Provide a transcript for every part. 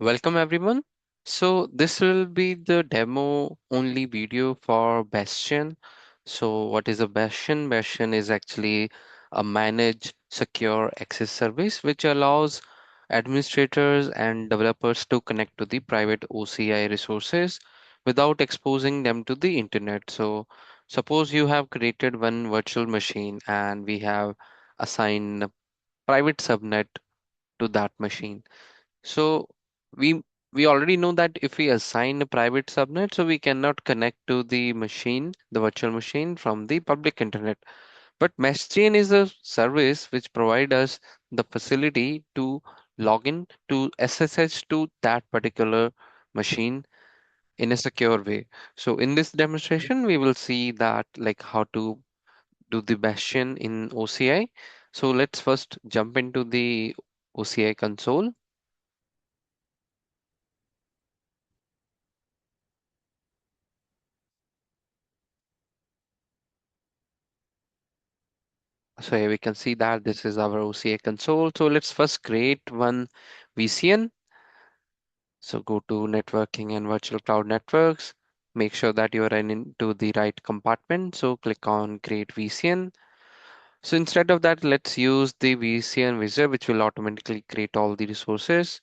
Welcome everyone. So this will be the demo only video for Bastion. So what is a Bastion? Bastion is actually a managed secure access service which allows administrators and developers to connect to the private OCI resources without exposing them to the internet. So suppose you have created one virtual machine and we have assigned a private subnet to that machine. So we we already know that if we assign a private subnet, so we cannot connect to the machine, the virtual machine from the public internet. But MeshChain is a service which provides us the facility to log in to SSH to that particular machine in a secure way. So in this demonstration, we will see that like how to do the Bastion in OCI. So let's first jump into the OCI console. So here we can see that this is our OCA console. So let's first create one VCN. So go to networking and virtual cloud networks. Make sure that you are into the right compartment. So click on create VCN. So instead of that, let's use the VCN wizard, which will automatically create all the resources.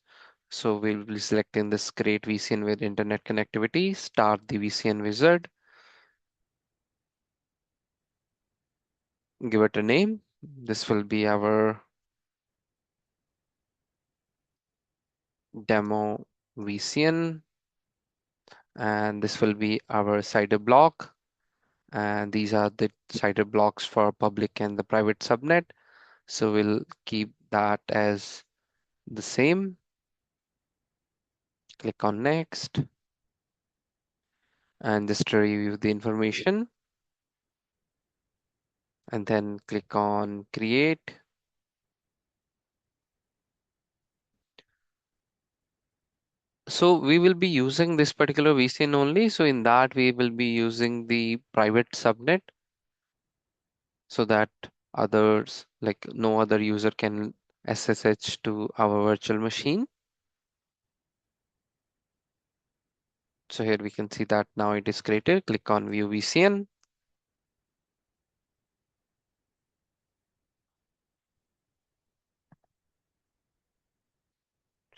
So we'll be selecting this create VCN with internet connectivity, start the VCN wizard, give it a name. This will be our demo VCN. And this will be our CIDR block. And these are the CIDR blocks for public and the private subnet. So we'll keep that as the same. Click on next and just to review the information and then click on create. So we will be using this particular VCN only. So in that we will be using the private subnet so that others like no other user can SSH to our virtual machine. So here we can see that now it is created. Click on view VCN.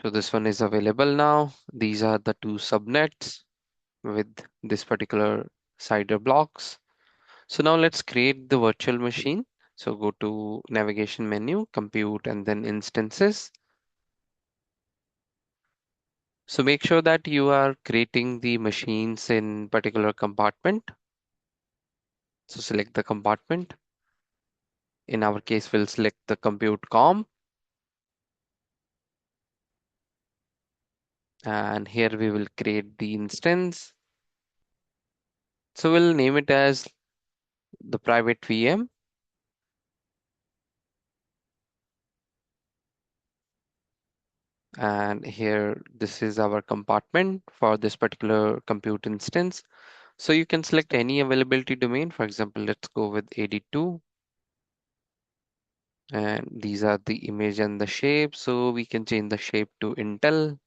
So this one is available now. These are the two subnets with this particular CIDR blocks. So now let's create the virtual machine. So go to navigation menu, compute, and then instances. So make sure that you are creating the machines in particular compartment. So select the compartment. In our case, we'll select the compute com. And here we will create the instance. So we'll name it as the private VM. And here, this is our compartment for this particular compute instance. So you can select any availability domain. For example, let's go with 82. And these are the image and the shape. So we can change the shape to Intel.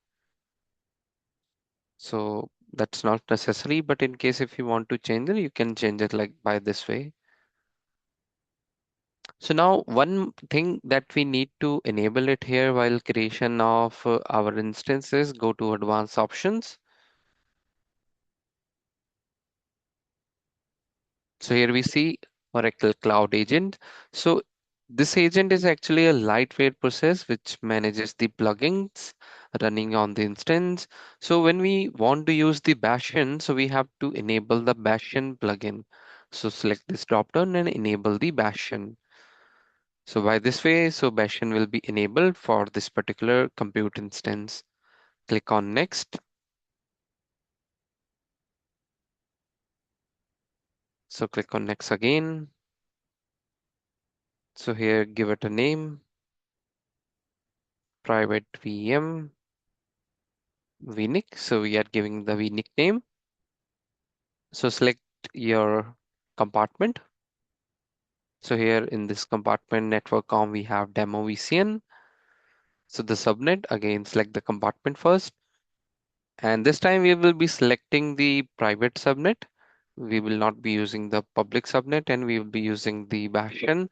So that's not necessary, but in case if you want to change it, you can change it like by this way. So now one thing that we need to enable it here while creation of our instances, go to advanced options. So here we see Oracle Cloud Agent. So this agent is actually a lightweight process which manages the plugins running on the instance. So when we want to use the Bastion, so we have to enable the Bastion plugin. So select this dropdown and enable the Bastion. So by this way, so Bastion will be enabled for this particular compute instance. Click on next. So click on next again. So here give it a name, private VM vnic. So we are giving the vnic name. So select your compartment. So here in this compartment network com, we have demo VCN. So the subnet, again, select the compartment first. And this time we will be selecting the private subnet. We will not be using the public subnet, and we will be using the Bastion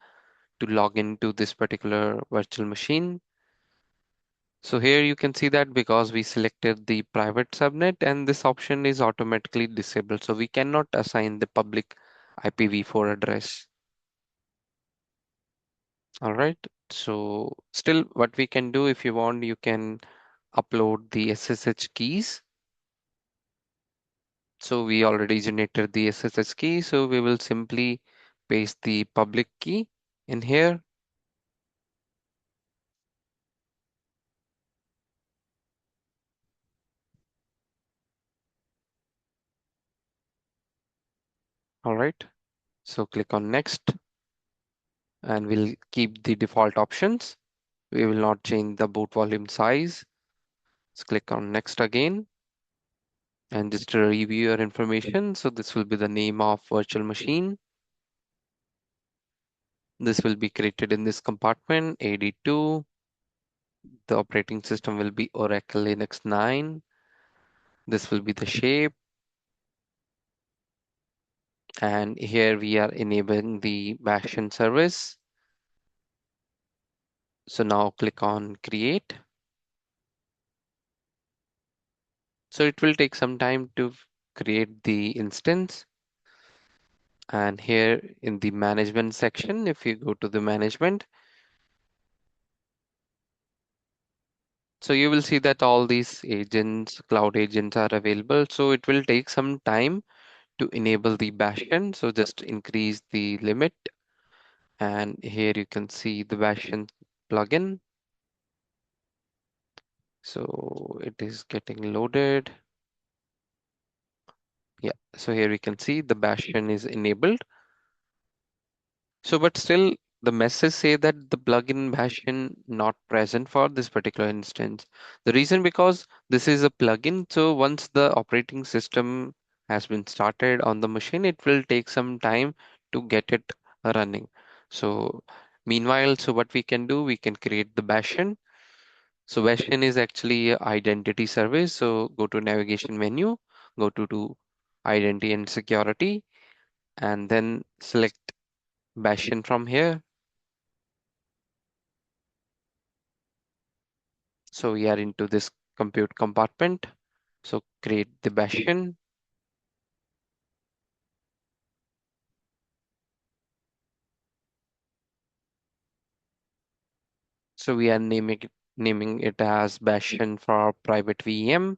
to log into this particular virtual machine. So here you can see that because we selected the private subnet and this option is automatically disabled. So we cannot assign the public IPv4 address. All right. So still what we can do, if you want, you can upload the SSH keys. So we already generated the SSH key. So we will simply paste the public key in here. All right. So click on next and we'll keep the default options. We will not change the boot volume size. Let's click on next again and just to review your information. So this will be the name of virtual machine. This will be created in this compartment, AD2. The operating system will be Oracle Linux 9. This will be the shape. And here we are enabling the Bastion service. So now click on create. So it will take some time to create the instance. And here in the management section, if you go to the management, so you will see that all these agents, cloud agents are available. So it will take some time to enable the Bastion. So just increase the limit. And here you can see the Bastion plugin. So it is getting loaded. Yeah, so here we can see the Bastion is enabled. So, but still the message say that the plugin Bastion not present for this particular instance. The reason because this is a plugin. So once the operating system has been started on the machine, it will take some time to get it running. So meanwhile, so what we can do, we can create the Bastion. So Bastion is actually a identity service. So go to navigation menu, go to identity and security, and then select Bastion from here. So we are into this compute compartment. So create the Bastion. So we are naming it as Bastion for private VM.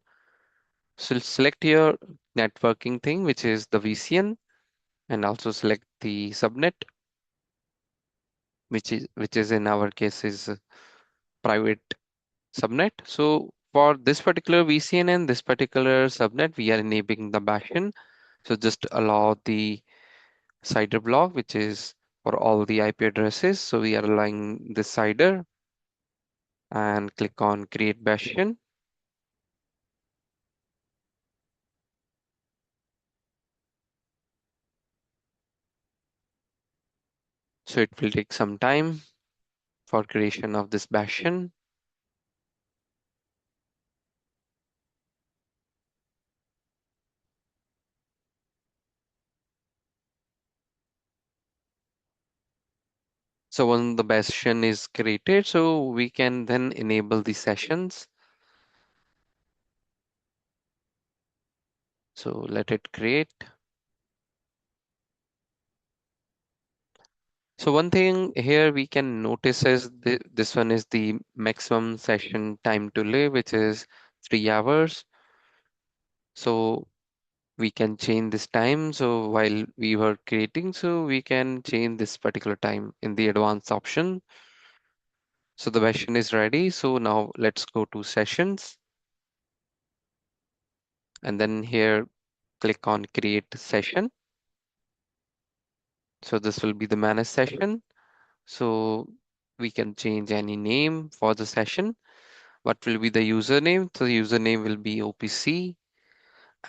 So select your networking thing, which is the VCN, and also select the subnet, which is in our case is private subnet. So for this particular VCN and this particular subnet, we are enabling the Bastion. So just allow the CIDR block, which is for all the IP addresses. So we are allowing this CIDR and click on create Bastion. So it will take some time for creation of this Bastion. So when the Bastion is created, so we can then enable the sessions. So let it create. So one thing here we can notice is this one is the maximum session time to live, which is 3 hours. So we can change this time. So while we were creating, so we can change this particular time in the advanced option. So the version is ready. So now let's go to sessions and then here click on create session. So this will be the manage session. So we can change any name for the session. What will be the username? So the username will be OPC.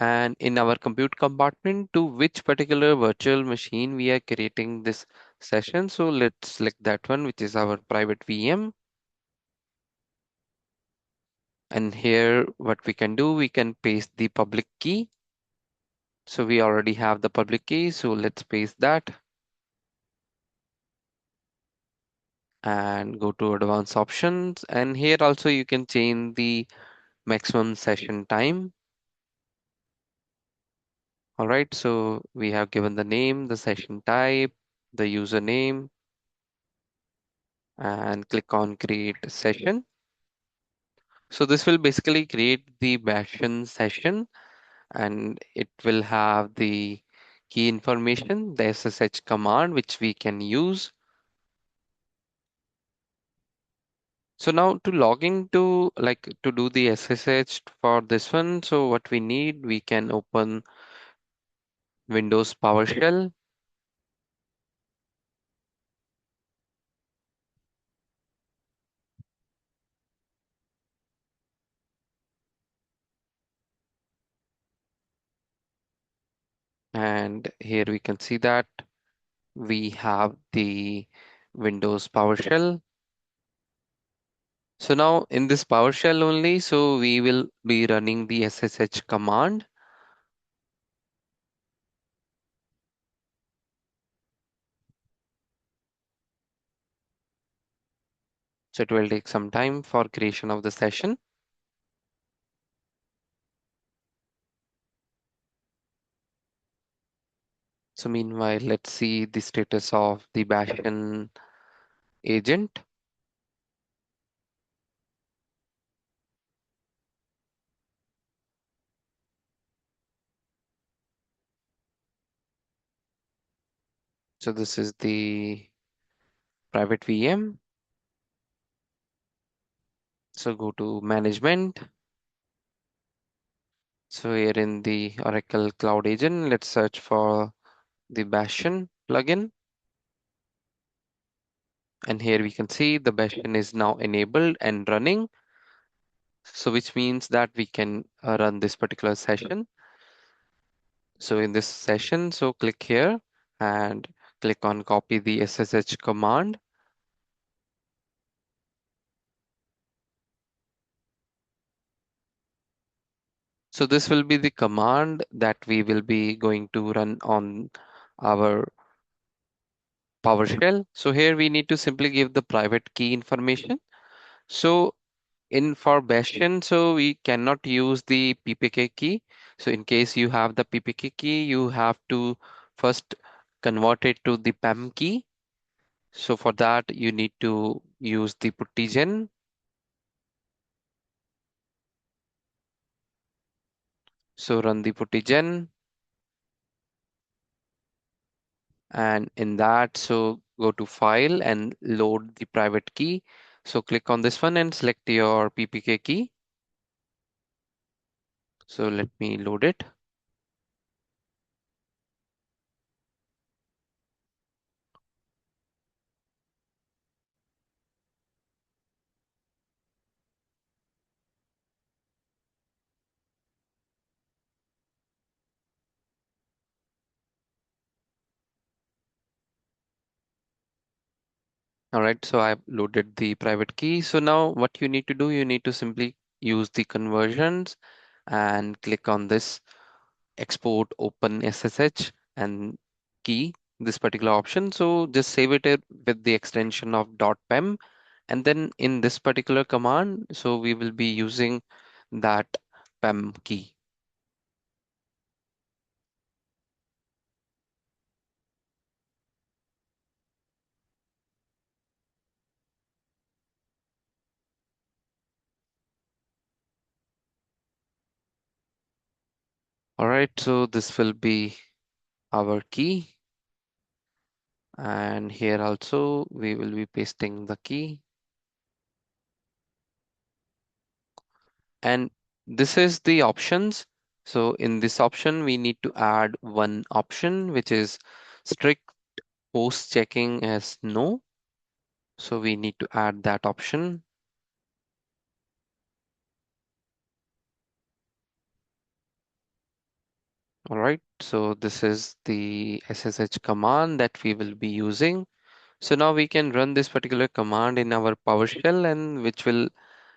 And in our compute compartment, to which particular virtual machine we are creating this session. So let's select that one, which is our private VM. And here what we can do, we can paste the public key. So we already have the public key, so let's paste that and go to advanced options. And here also you can change the maximum session time. All right, so we have given the name, the session type, the username, and click on create session. So this will basically create the Bastion session, and it will have the key information, the SSH command, which we can use. So now to log into, like to do the SSH for this one, so what we need, we can open Windows PowerShell. And here we can see that we have the Windows PowerShell. So now in this PowerShell only, so we will be running the SSH command. So it will take some time for creation of the session. So meanwhile, let's see the status of the Bastion agent. So this is the private VM. So go to management. So here in the Oracle Cloud Agent, let's search for the Bastion plugin. And here we can see the Bastion is now enabled and running. So which means that we can run this particular session. So in this session, so click here and click on copy the SSH command. So this will be the command that we will be going to run on our PowerShell. So here we need to simply give the private key information. So in for Bastion, so we cannot use the PPK key. So in case you have the PPK key, you have to first convert it to the PEM key. So for that, you need to use the puttigen. So run the puttigen, and in that, so go to file and load the private key. So click on this one and select your PPK key. So let me load it. All right, so I've loaded the private key. So now what you need to do, you need to simply use the conversions and click on this export open SSH and key, this particular option. So just save it with the extension of .pem. And then in this particular command, so we will be using that PEM key. All right, so this will be our key. And here also we will be pasting the key. And this is the options. So in this option, we need to add one option, which is strict post checking as no. So we need to add that option. All right, so this is the SSH command that we will be using. So now we can run this particular command in our PowerShell, and which will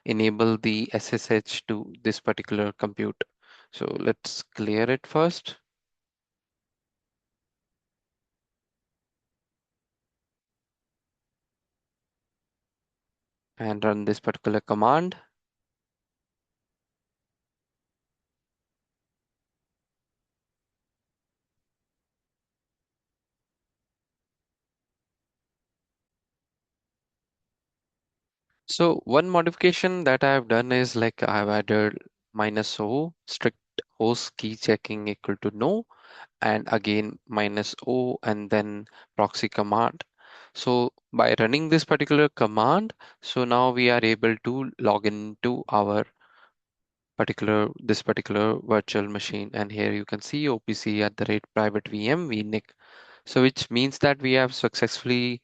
enable the SSH to this particular compute. So let's clear it first and run this particular command. So one modification that I have done is like I've added -o strict host key checking equal to no, and again -o and then proxy command. So by running this particular command, so now we are able to log into our particular virtual machine. And here you can see OPC at the rate private VM vnic. So which means that we have successfully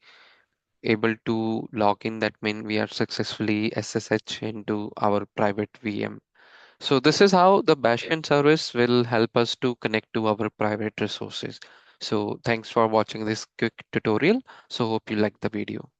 able to log in. That means we are successfully SSH into our private VM. So this is how the Bastion service will help us to connect to our private resources. So thanks for watching this quick tutorial. So hope you like the video.